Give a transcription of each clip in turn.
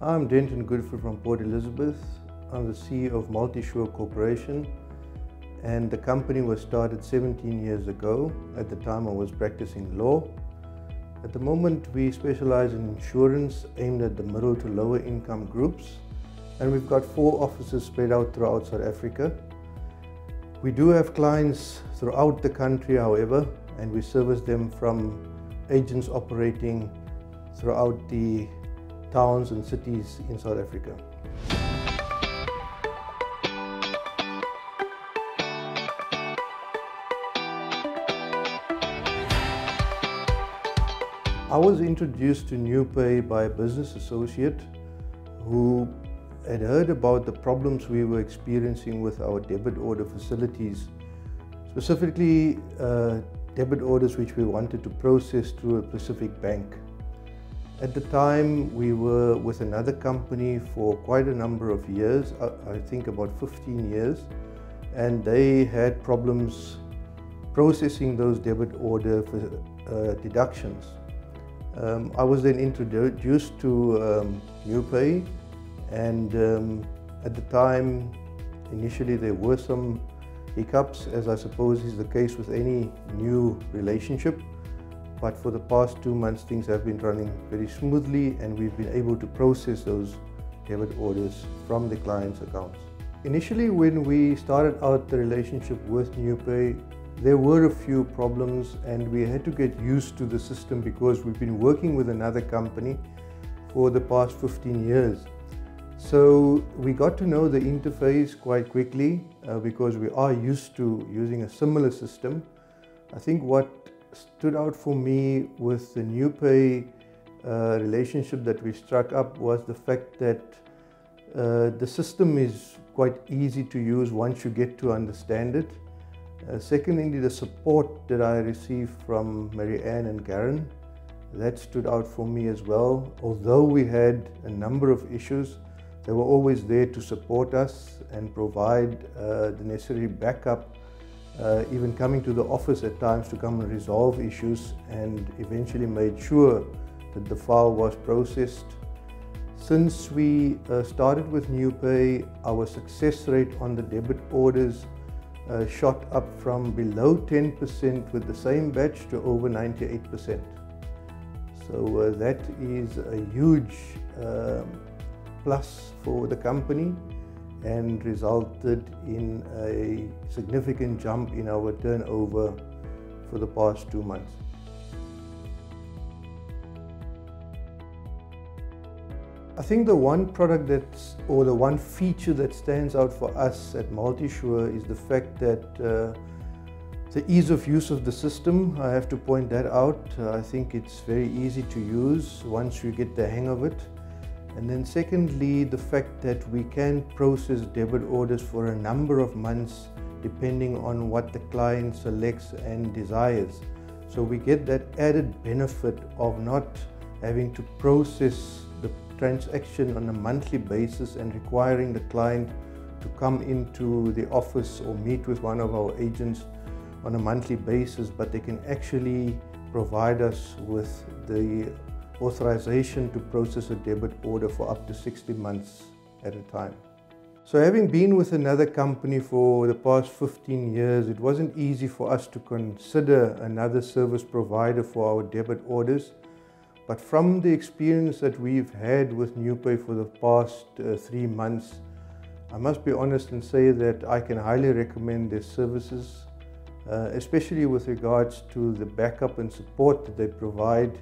I'm Denton Goodwood from Port Elizabeth. I'm the CEO of Multisure Corporation, and the company was started 17 years ago. At the time I was practicing law. At the moment we specialize in insurance aimed at the middle to lower income groups, and we've got 4 offices spread out throughout South Africa. We do have clients throughout the country, however, and we service them from agents operating throughout the towns and cities in South Africa. I was introduced to NuPay by a business associate who had heard about the problems we were experiencing with our debit order facilities, specifically debit orders which we wanted to process through a specific bank. At the time we were with another company for quite a number of years, I think about 15 years, and they had problems processing those debit order deductions. I was then introduced to NuPay, and at the time initially there were some hiccups, as I suppose is the case with any new relationship, but for the past 2 months things have been running very smoothly and we've been able to process those debit orders from the client's accounts. Initially, when we started out the relationship with NuPay, there were a few problems and we had to get used to the system because we've been working with another company for the past 15 years. So we got to know the interface quite quickly because we are used to using a similar system. I think what stood out for me with the NuPay relationship that we struck up was the fact that the system is quite easy to use once you get to understand it. Secondly, the support that I received from Mary-Ann and Garen, that stood out for me as well. Although we had a number of issues, they were always there to support us and provide the necessary backup, even coming to the office at times to come and resolve issues, and eventually made sure that the file was processed. Since we started with NuPay, our success rate on the debit orders shot up from below 10% with the same batch to over 98%. So that is a huge plus for the company and resulted in a significant jump in our turnover for the past 2 months. I think the one product the one feature that stands out for us at Multisure is the fact that the ease of use of the system. I have to point that out. I think it's very easy to use once you get the hang of it. And then secondly, the fact that we can process debit orders for a number of months depending on what the client selects and desires. So we get that added benefit of not having to process the transaction on a monthly basis and requiring the client to come into the office or meet with one of our agents on a monthly basis, but they can actually provide us with the authorization to process a debit order for up to 60 months at a time. So having been with another company for the past 15 years, it wasn't easy for us to consider another service provider for our debit orders. But from the experience that we've had with NuPay for the past 3 months, I must be honest and say that I can highly recommend their services, especially with regards to the backup and support that they provide.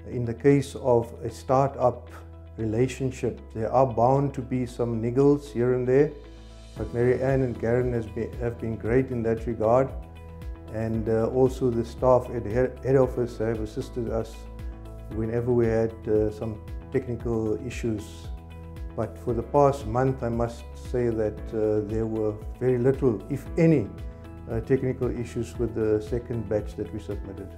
In the case of a start-up relationship, there are bound to be some niggles here and there, but Mary-Ann and Garen have been great in that regard, and also the staff at head office have assisted us whenever we had some technical issues. But for the past month, I must say that there were very little, if any, technical issues with the second batch that we submitted.